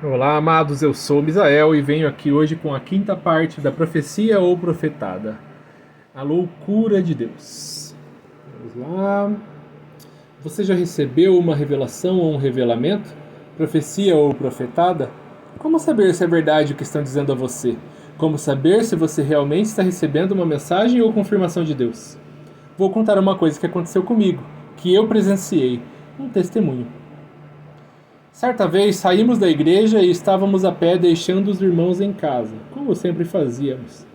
Olá, amados, eu sou Misael e venho aqui hoje com a quinta parte da profecia ou profetada, a loucura de Deus. Vamos lá. Você já recebeu uma revelação ou um revelamento? Profecia ou profetada? Como saber se é verdade o que estão dizendo a você? Como saber se você realmente está recebendo uma mensagem ou confirmação de Deus? Vou contar uma coisa que aconteceu comigo, que eu presenciei, um testemunho. Certa vez saímos da igreja e estávamos a pé deixando os irmãos em casa, como sempre fazíamos.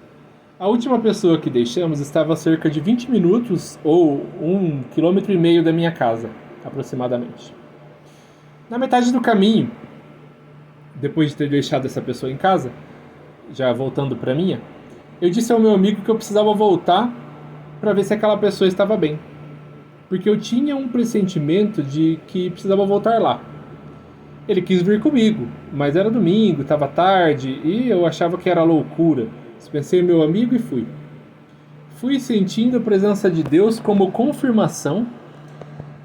A última pessoa que deixamos estava a cerca de 20 minutos ou 1,5 km da minha casa, aproximadamente. Na metade do caminho, depois de ter deixado essa pessoa em casa, já voltando para minha, eu disse ao meu amigo que eu precisava voltar para ver se aquela pessoa estava bem, porque eu tinha um pressentimento de que precisava voltar lá. Ele quis vir comigo, mas era domingo, estava tarde e eu achava que era loucura. Dispensei o meu amigo e fui. Fui sentindo a presença de Deus como confirmação,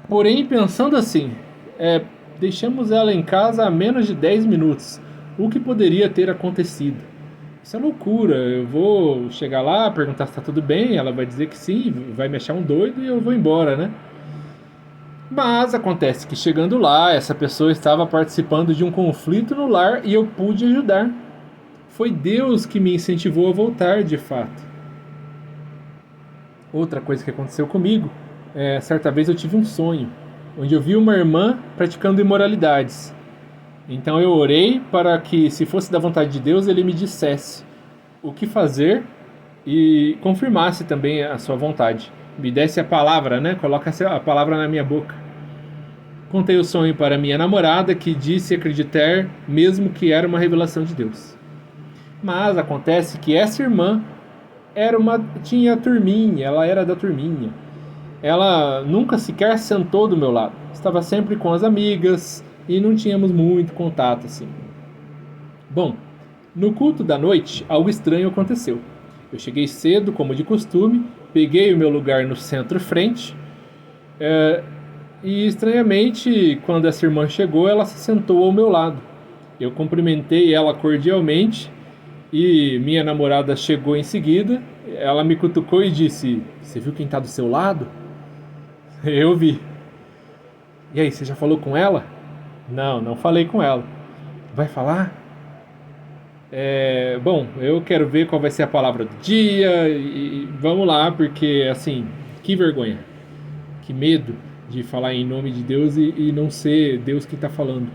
porém pensando assim: deixamos ela em casa há menos de 10 minutos. O que poderia ter acontecido? Isso é loucura. Eu vou chegar lá, perguntar se está tudo bem, ela vai dizer que sim, vai me achar um doido e eu vou embora, né? Mas acontece que chegando lá, essa pessoa estava participando de um conflito no lar e eu pude ajudar. Foi Deus que me incentivou a voltar de fato. Outra coisa que aconteceu comigo, certa vez eu tive um sonho, onde eu vi uma irmã praticando imoralidades. Então eu orei para que, se fosse da vontade de Deus, ele me dissesse o que fazer e confirmasse também a sua vontade. Me desse a palavra, né? Coloca a palavra na minha boca. Contei o sonho para minha namorada, que disse acreditar mesmo que era uma revelação de Deus. Mas acontece que essa irmã tinha turminha, ela era da turminha. Ela nunca sequer sentou do meu lado. Estava sempre com as amigas e não tínhamos muito contato assim. Bom, no culto da noite, algo estranho aconteceu. Eu cheguei cedo, como de costume, peguei o meu lugar no centro-frente. E estranhamente, quando essa irmã chegou, ela se sentou ao meu lado. Eu cumprimentei ela cordialmente e minha namorada chegou em seguida. Ela me cutucou e disse: "Você viu quem está do seu lado?" Eu vi. "E aí, você já falou com ela?" "Não, não falei com ela." "Vai falar?" Bom, eu quero ver qual vai ser a palavra do dia e vamos lá, porque assim, que vergonha, que medo de falar em nome de Deus e não ser Deus que está falando.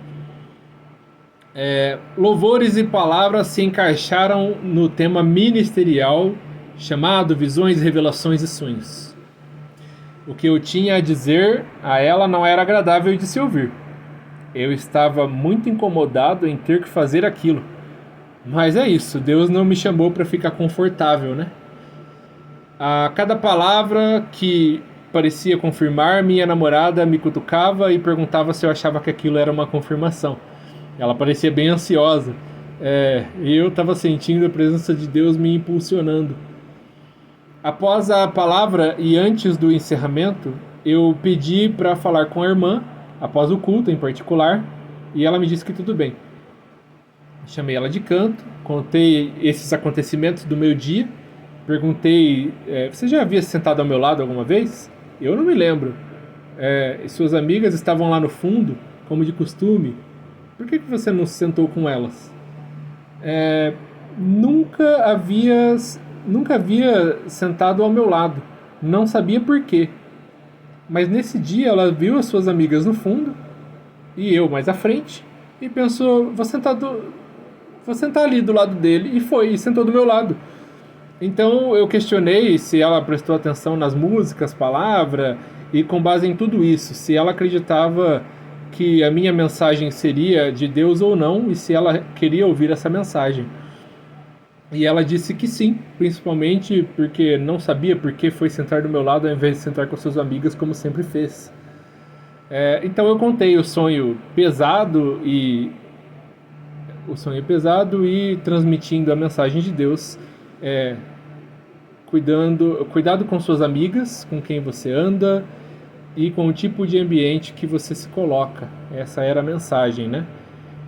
Louvores e palavras se encaixaram no tema ministerial chamado Visões, Revelações e Sonhos. O que eu tinha a dizer a ela não era agradável de se ouvir. Eu estava muito incomodado em ter que fazer aquilo. Mas é isso, Deus não me chamou para ficar confortável, né? A cada palavra que parecia confirmar, minha namorada me cutucava e perguntava se eu achava que aquilo era uma confirmação. Ela parecia bem ansiosa. E eu estava sentindo a presença de Deus me impulsionando. Após a palavra e antes do encerramento, eu pedi para falar com a irmã, após o culto em particular, e ela me disse que tudo bem. Chamei ela de canto, contei esses acontecimentos do meu dia, perguntei: você já havia sentado ao meu lado alguma vez? Eu não me lembro. Suas amigas estavam lá no fundo, como de costume. Por que você não se sentou com elas? Nunca havia, nunca havia sentado ao meu lado. Não sabia por quê. Mas nesse dia ela viu as suas amigas no fundo e eu mais à frente e pensou: vou sentar ali do lado dele, e foi, e sentou do meu lado. Então eu questionei se ela prestou atenção nas músicas, palavra, e com base em tudo isso, se ela acreditava que a minha mensagem seria de Deus ou não, e se ela queria ouvir essa mensagem. E ela disse que sim, principalmente porque não sabia por que foi sentar do meu lado ao invés de sentar com suas amigas, como sempre fez. Então eu contei o sonho pesado e transmitindo a mensagem de Deus, cuidado com suas amigas, com quem você anda e com o tipo de ambiente que você se coloca. Essa era a mensagem, né?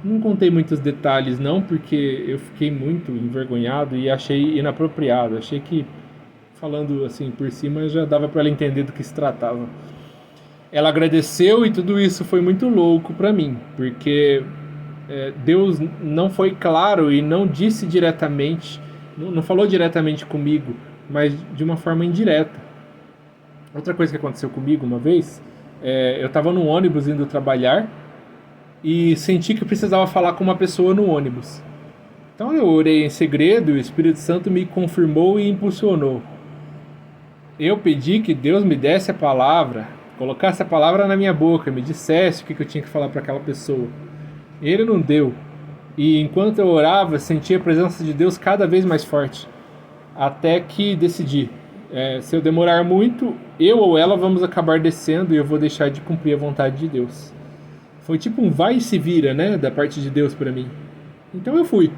Não contei muitos detalhes não, porque eu fiquei muito envergonhado e achei inapropriado. Achei que, falando assim por cima, já dava para ela entender do que se tratava. Ela agradeceu e tudo isso foi muito louco para mim, porque Deus não foi claro e não disse diretamente, não falou diretamente comigo, mas de uma forma indireta. Outra coisa que aconteceu comigo uma vez, eu estava no ônibus indo trabalhar e senti que eu precisava falar com uma pessoa no ônibus. Então eu orei em segredo e o Espírito Santo me confirmou e impulsionou. Eu pedi que Deus me desse a palavra, colocasse a palavra na minha boca, me dissesse o que eu tinha que falar para aquela pessoa. Ele não deu. E enquanto eu orava, senti a presença de Deus cada vez mais forte. Até que decidi, se eu demorar muito, eu ou ela vamos acabar descendo e eu vou deixar de cumprir a vontade de Deus. Foi tipo um vai e se vira, né, da parte de Deus para mim. Então eu fui.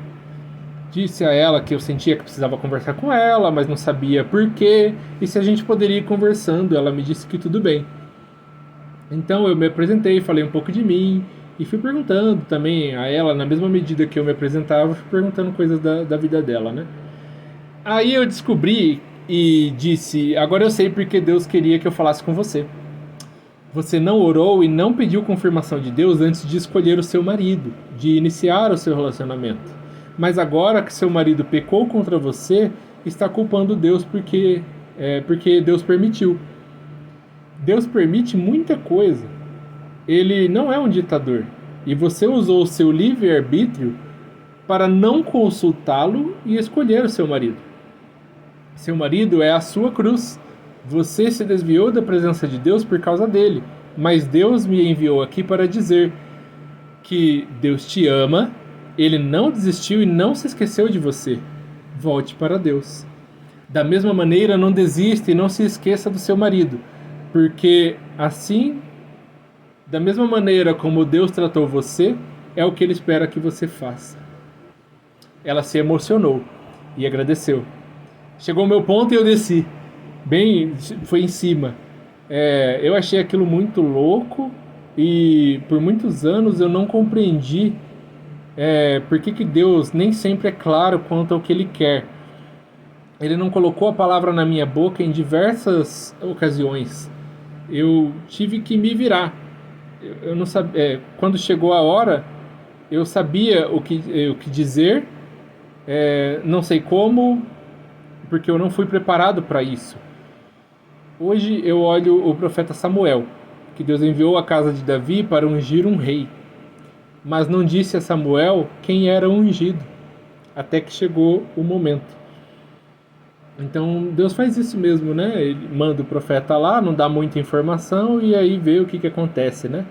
Disse a ela que eu sentia que precisava conversar com ela, mas não sabia por quê, e se a gente poderia ir conversando. Ela me disse que tudo bem. Então eu me apresentei, falei um pouco de mim, e fui perguntando também a ela, na mesma medida que eu me apresentava, fui perguntando coisas da vida dela, né? Aí eu descobri e disse, agora eu sei porque Deus queria que eu falasse com você. Você não orou e não pediu confirmação de Deus antes de escolher o seu marido, de iniciar o seu relacionamento. Mas agora que seu marido pecou contra você, está culpando Deus porque Deus permitiu. Deus permite muita coisa. Ele não é um ditador. E você usou o seu livre-arbítrio para não consultá-lo e escolher o seu marido. Seu marido é a sua cruz. Você se desviou da presença de Deus por causa dele. Mas Deus me enviou aqui para dizer que Deus te ama, Ele não desistiu e não se esqueceu de você. Volte para Deus. Da mesma maneira, não desista e não se esqueça do seu marido, porque assim, da mesma maneira como Deus tratou você, é o que Ele espera que você faça. Ela se emocionou e agradeceu. Chegou o meu ponto e eu desci. Foi em cima. Eu achei aquilo muito louco e por muitos anos eu não compreendi por que Deus nem sempre é claro quanto ao que Ele quer. Ele não colocou a palavra na minha boca em diversas ocasiões. Eu tive que me virar. Eu não sabia. Quando chegou a hora, eu sabia o que dizer, não sei como, porque eu não fui preparado para isso. Hoje eu olho o profeta Samuel, que Deus enviou à casa de Davi para ungir um rei. Mas não disse a Samuel quem era o ungido, até que chegou o momento. Então Deus faz isso mesmo, né? Ele manda o profeta lá, não dá muita informação e aí vê o que acontece, né?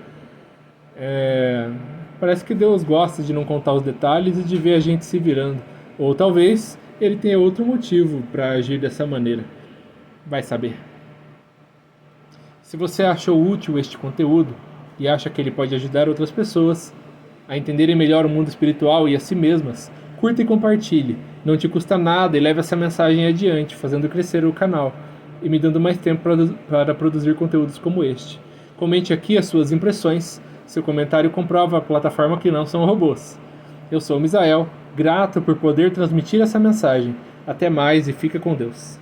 Parece que Deus gosta de não contar os detalhes e de ver a gente se virando. Ou talvez ele tenha outro motivo para agir dessa maneira. Vai saber. Se você achou útil este conteúdo e acha que ele pode ajudar outras pessoas a entenderem melhor o mundo espiritual e a si mesmas, curta e compartilhe. Não te custa nada e leve essa mensagem adiante, fazendo crescer o canal e me dando mais tempo para produzir conteúdos como este. Comente aqui as suas impressões. Seu comentário comprova a plataforma que não são robôs. Eu sou o Misael, grato por poder transmitir essa mensagem. Até mais e fica com Deus.